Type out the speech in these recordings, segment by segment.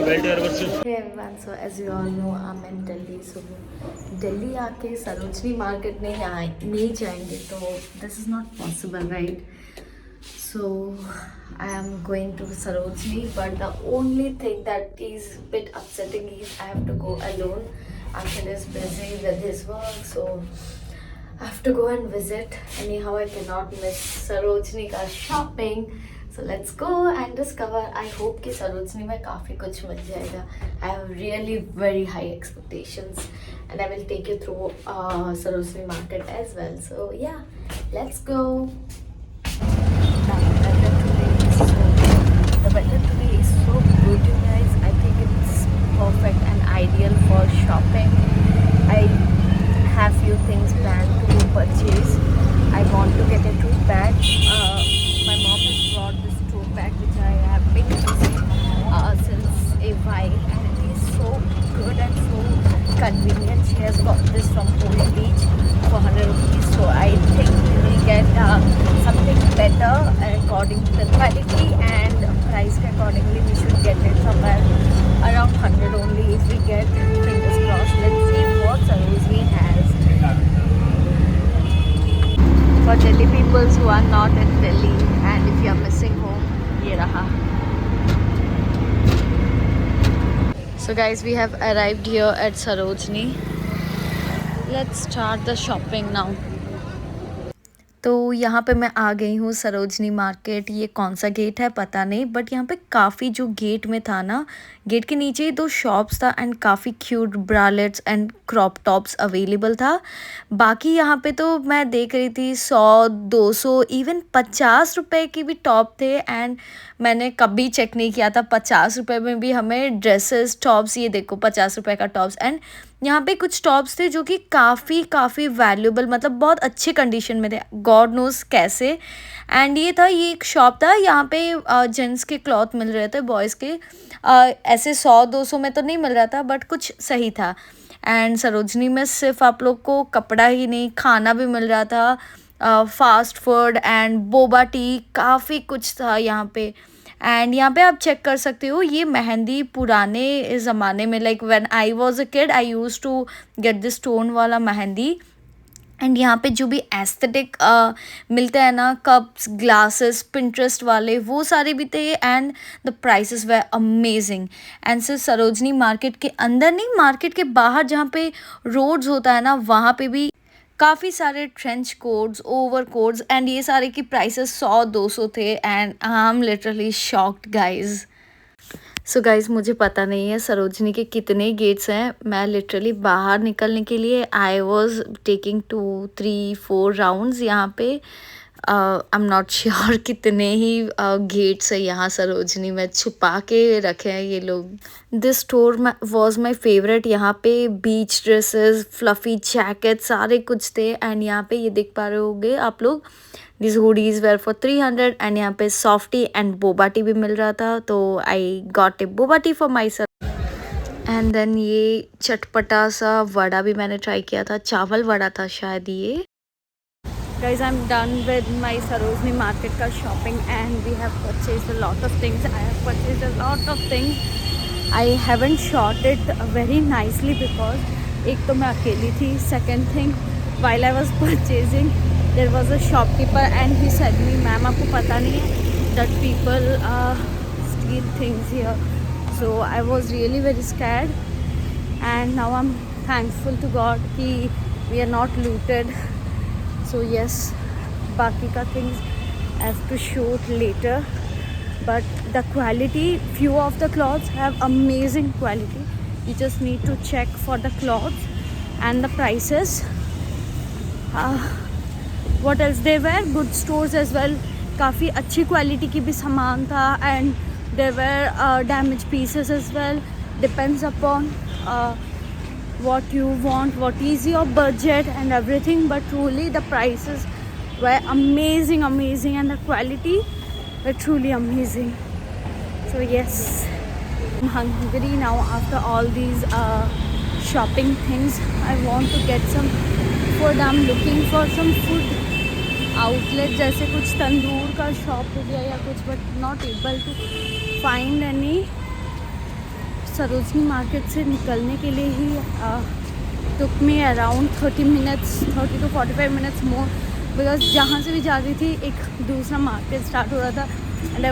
Hey everyone, so as you all know, I'm in Delhi. So Delhi आके Sarojini market नहीं जाएंगे तो this is not possible, right? So I am going to Sarojini, but the only thing that is a bit upsetting is I have to go alone. Akhil is busy with his work, so I have to go and visit. Anyhow, I cannot miss Sarojini ka shopping. So let's go and discover. I hope कि सरोजनी में काफ़ी कुछ मिल जाएगा. I have really very high expectations, and I will take you through Sarojini market as well. So yeah, let's go. The weather today is so good, you guys. I think it's perfect and ideal for shopping. I have few things planned to purchase. I want to get a tote bag. My mom has brought this tote bag which I have been using since a while, and it is so good and so convenient. She has got this from Poli Beach for 100 rupees. So I think we will get something better according to the quality and price accordingly. We should get it somewhere around 100 only if we get. Fingers crossed. Let's see what Sarojini has. For Delhi peoples who are not in Delhi and if you are missing home, ye raha. So guys, we have arrived here at Sarojini. Let's start the shopping now. तो यहाँ पे मैं आ गई हूँ Sarojini market. ये कौन सा gate है पता नहीं, बट यहाँ पे काफ़ी जो गेट में था ना, गेट के नीचे ही 2 शॉप्स था एंड काफ़ी cute bralettes and crop tops available था. बाकी यहाँ पे तो मैं देख रही थी 100, 200, इवन 50 रुपए की भी टॉप थे. एंड मैंने कभी चेक नहीं किया था 50 रुपए में भी हमें ड्रेसेस टॉप्स, ये देखो 50 रुपए का टॉप्स. एंड यहाँ पे कुछ टॉप्स थे जो कि काफ़ी वैल्यूएबल, मतलब बहुत अच्छे कंडीशन में थे, गॉड नोज़ कैसे. एंड ये एक शॉप था, यहाँ पे जेंट्स के क्लॉथ मिल रहे थे, बॉयज़ के ऐसे 100-200 में तो नहीं मिल रहा था, बट कुछ सही था. एंड सरोजनी में सिर्फ आप लोग को कपड़ा ही नहीं, खाना भी मिल रहा था, fast food and boba tea, काफ़ी कुछ था यहाँ पे. एंड यहाँ पे आप चेक कर सकते हो, ये मेहंदी पुराने ज़माने में, like when I was a kid I used to get this stone वाला मेहंदी. एंड यहाँ पे जो भी एस्थेटिक मिलते हैं ना, कप्स, ग्लासेस, पिंटरेस्ट वाले, वो सारे भी थे. And the prices way amazing. And सिर्फ सरोजनी मार्केट के अंदर नहीं, मार्केट के बाहर जहाँ पे रोड्स होता है ना, वहाँ पे भी काफ़ी सारे trench quotes, over quotes, and ये सारे की प्राइसेस 100-200 थे. And I am literally shocked guys. So guys, मुझे पता नहीं है सरोजनी के कितने गेट्स हैं. मैं लिटरली बाहर निकलने के लिए आई वॉज टेकिंग 2-3-4 राउंड्स यहाँ पे. आई एम नॉट श्योर कितने ही गेट्स है यहाँ सरोजनी में, छुपा के रखे हैं ये लोग. This store was my favourite. यहाँ पे बीच ड्रेसेस, फ्लफ़ी जैकेट, सारे कुछ थे. एंड यहाँ पे ये देख पा रहे होगे आप लोग, this hoodies were for 300. And यहाँ पे सॉफ्टी एंड बोबा टी भी मिल रहा था, तो I got a boba tea for myself. And then ये चटपटा सा वड़ा भी मैंने ट्राई किया था, चावल वड़ा था शायद ये. Guys, I'm done with my Sarojini market ka shopping and we have purchased a lot of things. I have purchased a lot of things. I haven't shot it very nicely because एक तो मैं अकेली थी. Second thing, while I was purchasing, there was a shopkeeper and he said me, "Ma'am, आपको पता नहीं है that people steal things here." So I was really very scared, and now I'm thankful to God कि we are not looted. So yes, बाकी का things I have to shoot later, but the quality, few of the clothes have amazing quality. You just need to check for the clothes and the prices. What else? They were good stores as well. काफ़ी अच्छी quality की भी सामान था, and there were damaged pieces as well. Depends upon what you want, what is your budget and everything, but truly the prices were amazing, and the quality were truly amazing. So yes, I'm hungry now after all these shopping things. I want to get some food. I'm looking for some food outlet, जैसे कुछ तंदूर का shop हो गया या कुछ, but not able to find any. Sarojini market से निकलने के लिए ही took me around 30 minutes, 30 to 45 minutes more, because जहाँ से भी जा रही थी एक दूसरा मार्केट स्टार्ट हो रहा था and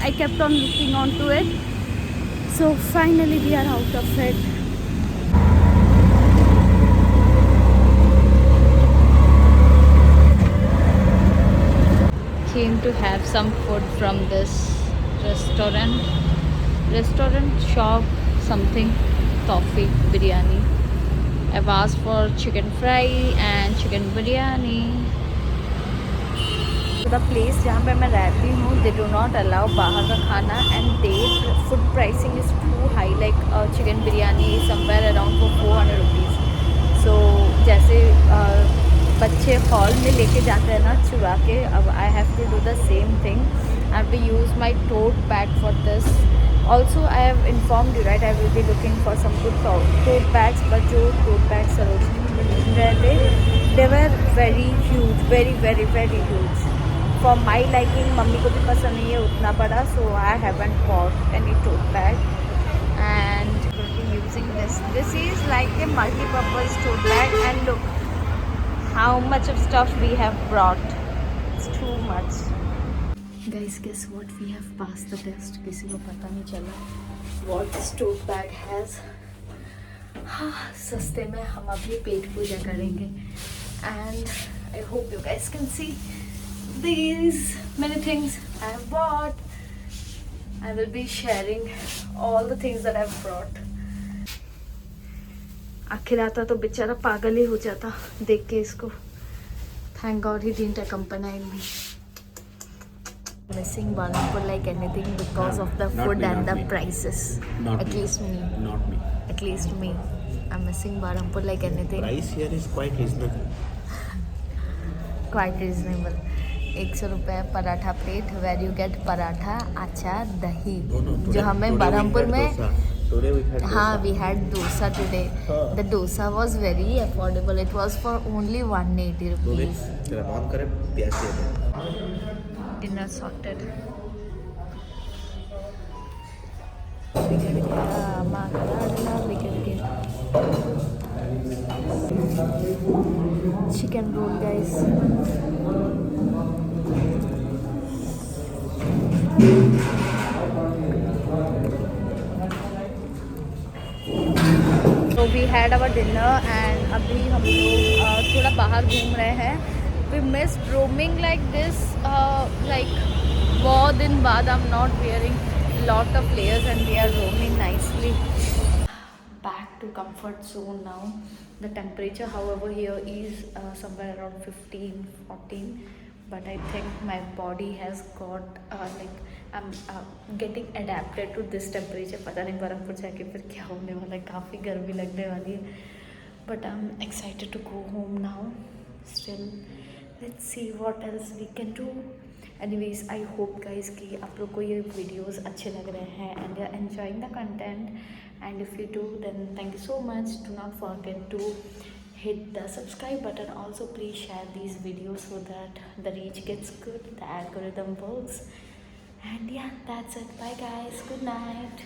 I kept on looking onto it. So finally we are out of it. Came to have some food from this restaurant shop, something, toffee biryani. I've asked for chicken fry and chicken biryani. The place जहाँ पे मैं रहती हूँ, they do not allow बाहर का खाना and their food pricing is too high. Like chicken biryani is somewhere around for 400 rupees. So जैसे बच्चे हॉल में लेके जाते हैं ना चुरा के, अब I have to do the same thing. I have to use my tote bag for this. Also I have informed you right, I will be looking for some good tote bags. But जो tote bag Sarojini में मिल रहे थे, they were very huge, very very very huge. For my liking, मम्मी को भी पसंद नहीं है उतना बड़ा, so I haven't bought any tote bag. And using this is like a multi-purpose tote bag, and look how much of stuff we have brought. It's too much. Guys, guess what? We have passed the test. किसी को पता नहीं चला what this tote bag has. हाँ, सस्ते में हम अपनी पेट पूजा करेंगे. And I hope you guys can see these many things I have bought. I will be sharing all the things that I've brought. आखिर आता तो बेचारा पागल ही हो जाता देख के इसको. Thank God he didn't accompany me. Missing Berhampur like anything because of the food and the prices. At least me. Not me. At least me. I'm missing Berhampur like anything. Price here is quite reasonable. Quite reasonable. 100 रुपये paratha plate, where you get paratha, अचार, दही. जो हमें बरहमपुर में, हाँ, we had dosa today. The dosa was very affordable. It was for only 180 rupees. Dinner sorted. बिगड़ गया माकड़ा, बिगड़ गया. Chicken roll guys. तो we had our dinner and अभी हम लोग थोड़ा बाहर घूम रहे हैं. We miss roaming like this. Like बहुत दिन बाद I am not wearing lot of layers and we are roaming nicely. Back to comfort zone now. The temperature however here is somewhere around 15-14, but I think my body has got like I'm getting adapted to this temperature. पता नहीं बरहमपुर जाके फिर क्या होने वाला है, काफ़ी गर्मी लगने वाली है. But I'm excited to go home now. Still, let's see what else we can do. Anyways, I hope guys कि आप लोग को ये वीडियोस अच्छे लग रहे हैं and you're enjoying the content. And if you do, then thank you so much. Do not forget to hit the subscribe button. Also, please share these videos so that the reach gets good, the algorithm works. And yeah, that's it. Bye guys. Good night.